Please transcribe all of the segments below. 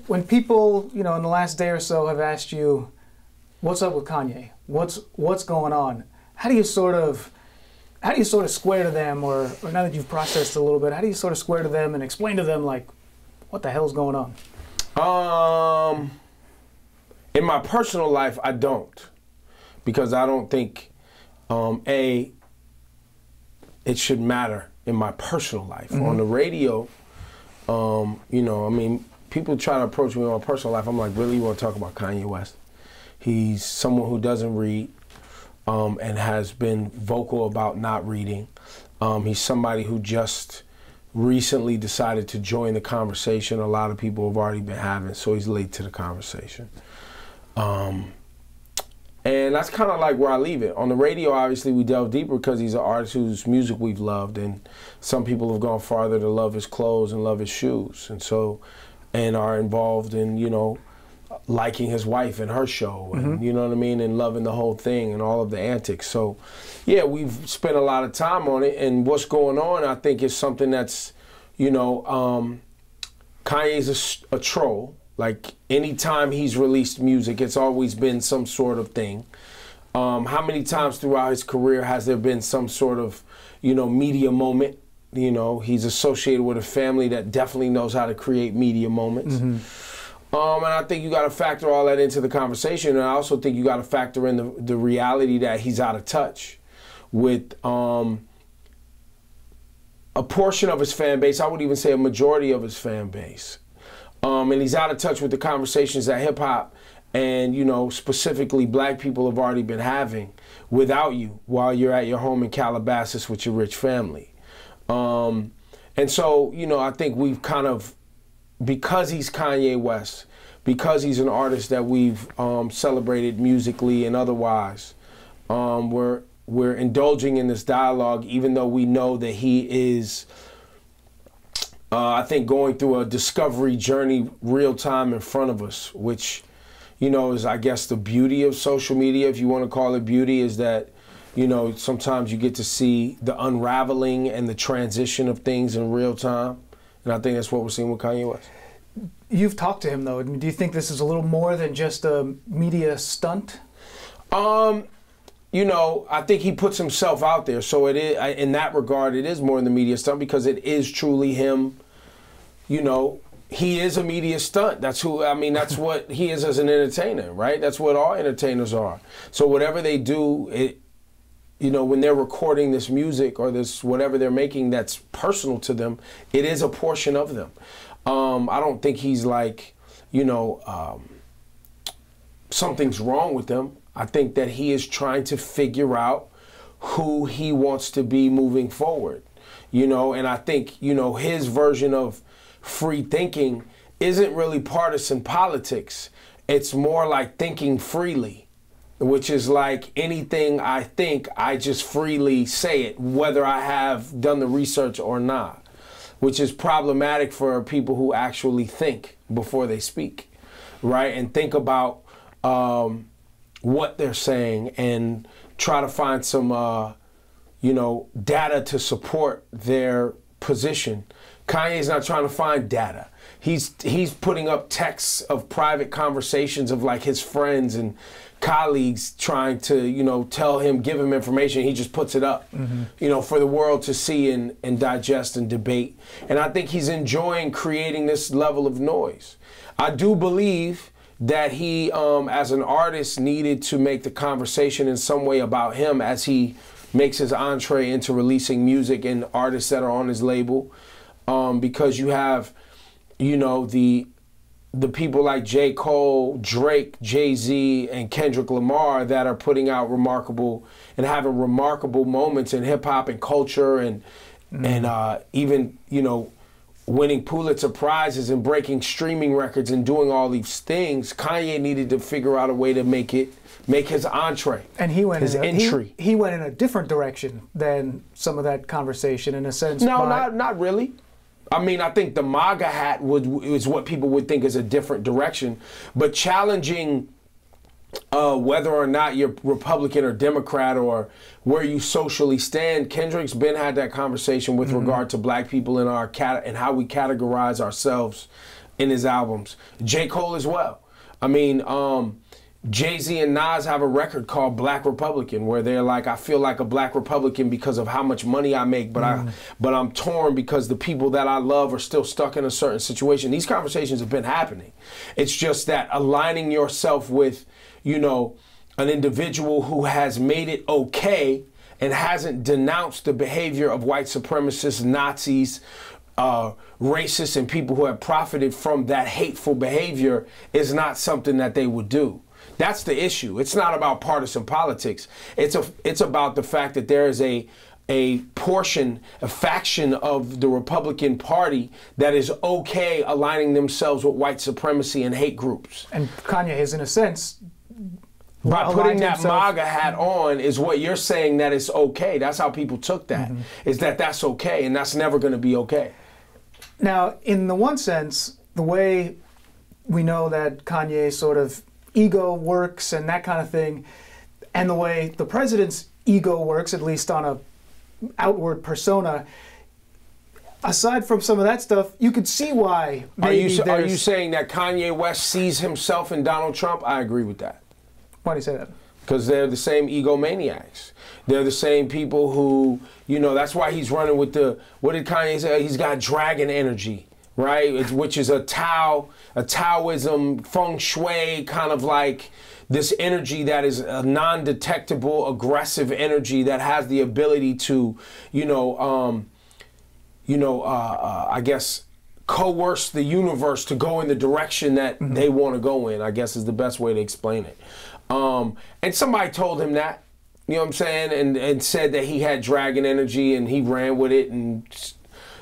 When people, in the last day or so have asked you, what's up with Kanye? What's going on? How do you sort of square to them, or now that you've processed a little bit, how do you sort of square to them and explain to them, like, what the hell's going on? In my personal life, I don't, because I don't think, it should matter in my personal life. Mm-hmm. On the radio, people try to approach me in my personal life. I'm like, really, you want to talk about Kanye West? He's someone who doesn't read and has been vocal about not reading. He's somebody who just recently decided to join the conversation a lot of people have already been having, so he's late to the conversation. And that's kind of like where I leave it. On the radio, obviously, we delve deeper because he's an artist whose music we've loved, and some people have gone farther to love his clothes and love his shoes, and are involved in, liking his wife and her show, and you know what I mean, and loving the whole thing and all of the antics. So, yeah, we've spent a lot of time on it, and what's going on, I think, is something that's, Kanye's a troll. Like, anytime he's released music, it's always been some sort of thing. How many times throughout his career has there been some sort of, media moment? He's associated with a family that definitely knows how to create media moments. And I think you got to factor all that into the conversation. And I also think you got to factor in the reality that he's out of touch with a portion of his fan base. I would even say a majority of his fan base. And he's out of touch with the conversations that hip hop and, specifically black people have already been having without you while you're at your home in Calabasas with your rich family. And so, I think we've kind of, because he's Kanye West, because he's an artist that we've celebrated musically and otherwise, we're indulging in this dialogue, even though we know that he is, I think, going through a discovery journey real time in front of us, which, is, I guess, the beauty of social media, if you want to call it beauty, is that, sometimes you get to see the unraveling and the transition of things in real time. And I think that's what we're seeing with Kanye West. You've talked to him, though. Do you think this is a little more than just a media stunt? I think he puts himself out there. So it is, in that regard, it is more than the media stunt, because it is truly him. He is a media stunt. That's that's what he is as an entertainer, right? That's what all entertainers are. So whatever they do, when they're recording this music or this whatever they're making that's personal to them, it is a portion of them. I don't think he's like, something's wrong with them. I think that he is trying to figure out who he wants to be moving forward, and I think, his version of free thinking isn't really partisan politics. It's more like thinking freely, which is like anything I think, I just freely say it, whether I have done the research or not, which is problematic for people who actually think before they speak, right? And think about what they're saying and try to find some, data to support their position. Kanye's not trying to find data. He's putting up texts of private conversations of like his friends and colleagues trying to, tell him, give him information. He just puts it up, for the world to see and digest and debate. And I think he's enjoying creating this level of noise. I do believe that he, as an artist, needed to make the conversation in some way about him as he makes his entree into releasing music and artists that are on his label. Because you have, the people like J. Cole, Drake, Jay-Z, and Kendrick Lamar that are putting out remarkable and having remarkable moments in hip-hop and culture and even, winning Pulitzer Prizes and breaking streaming records and doing all these things. Kanye needed to figure out a way to make his entree, and he went his entry. He went in a different direction than some of that conversation, in a sense. No, not really. I mean, I think the Mogga Hat is what people would think is a different direction, but challenging whether or not you're Republican or Democrat or where you socially stand, Kendrick's had that conversation with regard to black people in our and how we categorize ourselves in his albums. J. Cole as well. I mean, Jay-Z and Nas have a record called Black Republican, where they're like, I feel like a Black Republican because of how much money I make, but I'm torn because the people that I love are still stuck in a certain situation. These conversations have been happening. It's just that aligning yourself with, you know, an individual who has made it okay and hasn't denounced the behavior of white supremacists, Nazis, racists, and people who have profited from that hateful behavior is not something that they would do. That's the issue. It's not about partisan politics. It's about the fact that there is a portion, a faction of the Republican Party that is okay aligning themselves with white supremacy and hate groups. And Kanye is, in a sense, by putting that Mogga hat on is what you're saying that it's okay. That's how people took that, is that that's okay, and that's never going to be okay. Now, in the one sense, the way we know that Kanye sort of ego works and that kind of thing, and the way the president's ego works, at least on a outward persona, aside from some of that stuff, you could see why maybe Are you saying that Kanye West sees himself in Donald Trump? I agree with that. Why do you say that? Because they're the same egomaniacs. They're the same people who, you know, that's why he's running with the, what did Kanye say? He's got dragon energy, right? Which is a Taoism, feng shui, kind of like this energy that is a non-detectable, aggressive energy that has the ability to, I guess, coerce the universe to go in the direction that they want to go in, I guess is the best way to explain it. And somebody told him that, you know what I'm saying, and said that he had dragon energy and he ran with it, and,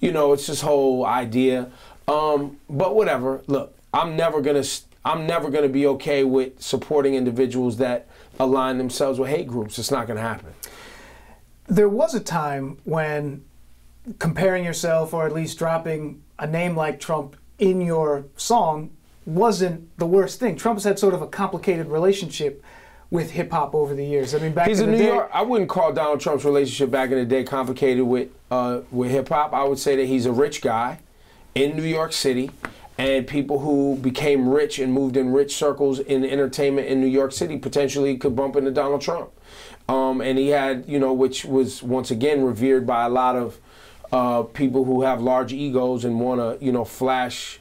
you know, it's this whole idea. But whatever, look, I'm never gonna be okay with supporting individuals that align themselves with hate groups. It's not gonna happen. There was a time when comparing yourself, or at least dropping a name like Trump in your song, wasn't the worst thing. Trump's had sort of a complicated relationship with hip hop over the years. I mean, back in the day, I wouldn't call Donald Trump's relationship back in the day complicated with hip hop. I would say that he's a rich guy in New York City, and people who became rich and moved in rich circles in entertainment in New York City potentially could bump into Donald Trump. And he had, you know, which was once again revered by a lot of people who have large egos and want to, you know, flash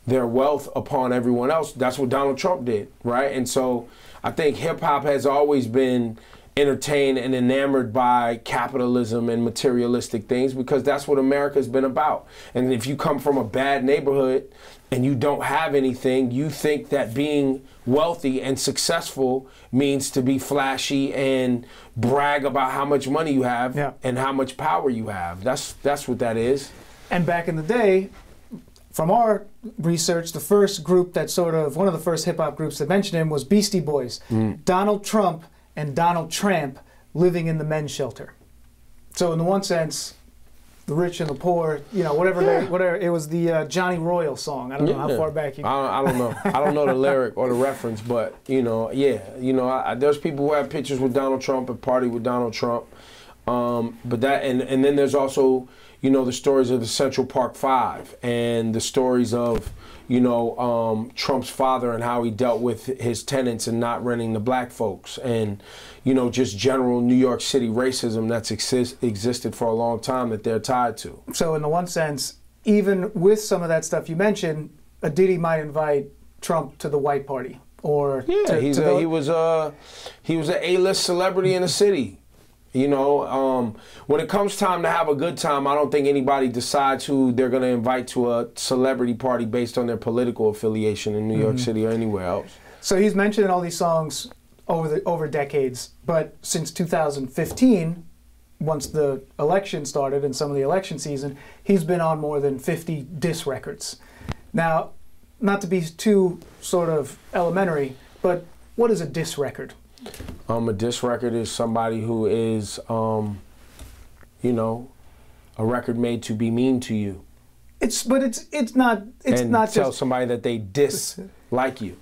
their wealth upon everyone else. That's what Donald Trump did, right? And so I think hip hop has always been entertained and enamored by capitalism and materialistic things, because that's what America's been about. And if you come from a bad neighborhood and you don't have anything, you think that being wealthy and successful means to be flashy and brag about how much money you have and how much power you have. That's what that is. And back in the day, from our research, the first group that sort of, one of the first hip-hop groups that mentioned him was Beastie Boys. Donald Trump and Donald Tramp living in the men's shelter. So in the one sense, the rich and the poor, you know, whatever, it was the Johnny Royal song. I don't know how far back you I don't know. I don't know the lyric or the reference, but, you know, yeah. You know, there's people who have pictures with Donald Trump and party with Donald Trump. But that, and then there's also, you know, the stories of the Central Park Five and the stories of, you know, Trump's father and how he dealt with his tenants and not renting to black folks, and, you know, just general New York City racism that's existed for a long time that they're tied to. So in the one sense, even with some of that stuff you mentioned, a Diddy might invite Trump to the white party, or he was an A-list celebrity in the city. You know, when it comes time to have a good time, I don't think anybody decides who they're going to invite to a celebrity party based on their political affiliation in New York City or anywhere else. So he's mentioned in all these songs over decades, but since 2015, once the election started and some of the election season, he's been on more than 50 diss records. Now, not to be too sort of elementary, but what is a diss record? A diss record is somebody who is, you know, a record made to be mean to you. It's not tell just somebody that they dislike you.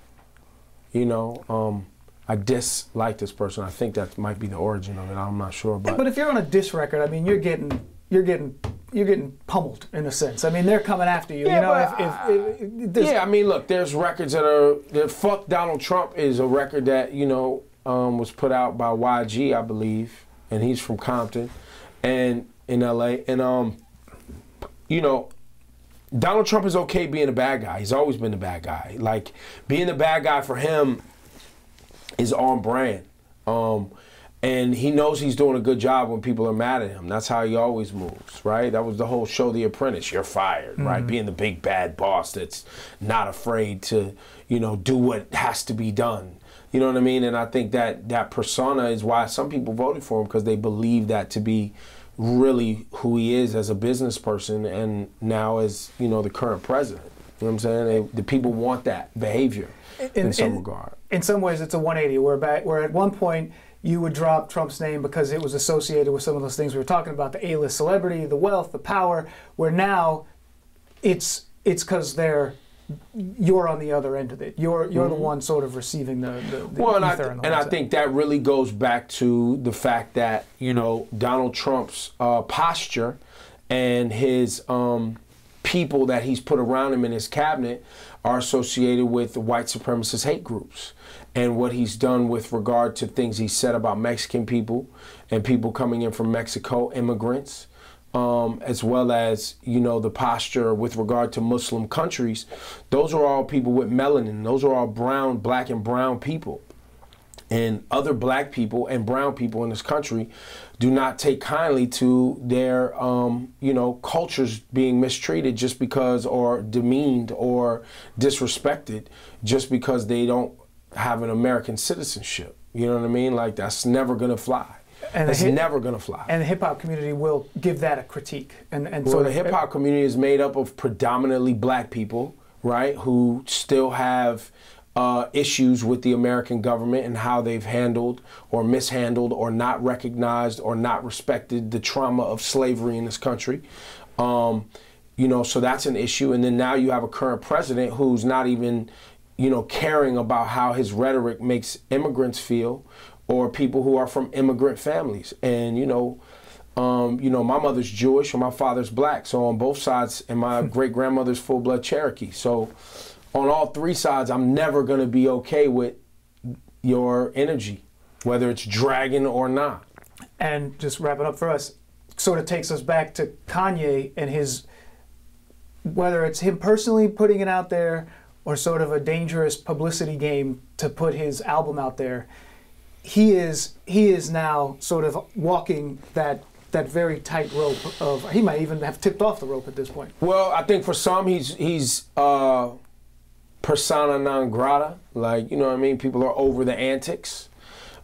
You know, I dislike this person. I think that might be the origin of it. I'm not sure, but if you're on a diss record, I mean, you're getting getting pummeled in a sense. I mean, they're coming after you. Yeah, you know, yeah. I mean, look, there's records that "Fuck Donald Trump" is a record that was put out by YG, I believe, and he's from Compton, and in LA, and Donald Trump is okay being a bad guy. He's always been the bad guy. Like, being the bad guy for him is on brand. And he knows he's doing a good job when people are mad at him. That's how he always moves, right? That was the whole show, The Apprentice. You're fired, right? Being the big bad boss that's not afraid to, do what has to be done. You know what I mean? And I think that persona is why some people voted for him, because they believe that to be really who he is as a business person, and now as the current president. You know what I'm saying? The people want that behavior in some regard. In some ways, it's a 180. Where at one point you would drop Trump's name because it was associated with some of those things we were talking about, the A-list celebrity, the wealth, the power. Where now it's because you're on the other end of it. You're the one sort of receiving the ether. And I think that really goes back to the fact that Donald Trump's posture and his people that he's put around him in his cabinet are associated with the white supremacist hate groups, and what he's done with regard to things he said about Mexican people and people coming in from Mexico, immigrants. As well as, the posture with regard to Muslim countries. Those are all people with melanin. Those are all black and brown people. And other black people and brown people in this country do not take kindly to their, cultures being mistreated just because, or demeaned or disrespected just because they don't have an American citizenship. You know what I mean? Like, that's never going to fly. And it's never going to fly. And the hip-hop community will give that a critique. So the hip-hop community is made up of predominantly black people, right, who still have issues with the American government and how they've handled or mishandled or not recognized or not respected the trauma of slavery in this country. So that's an issue. And then now you have a current president who's not even, caring about how his rhetoric makes immigrants feel, or people who are from immigrant families. And, my mother's Jewish and my father's black. So on both sides, and my great-grandmother's full-blood Cherokee. So on all three sides, I'm never going to be okay with your energy, whether it's dragging or not. And just wrap it up for us, sort of takes us back to Kanye and whether it's him personally putting it out there or sort of a dangerous publicity game to put his album out there. He is now sort of walking that very tight rope of, he might even have tipped off the rope at this point. Well, I think for some he's persona non grata. Like, you know what I mean? People are over the antics.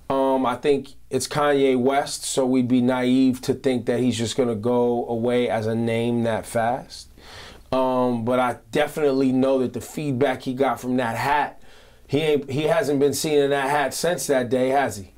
I think it's Kanye West, so we'd be naive to think that he's just gonna go away as a name that fast. But I definitely know that the feedback he got from that hat, he hasn't been seen in that hat since that day, has he?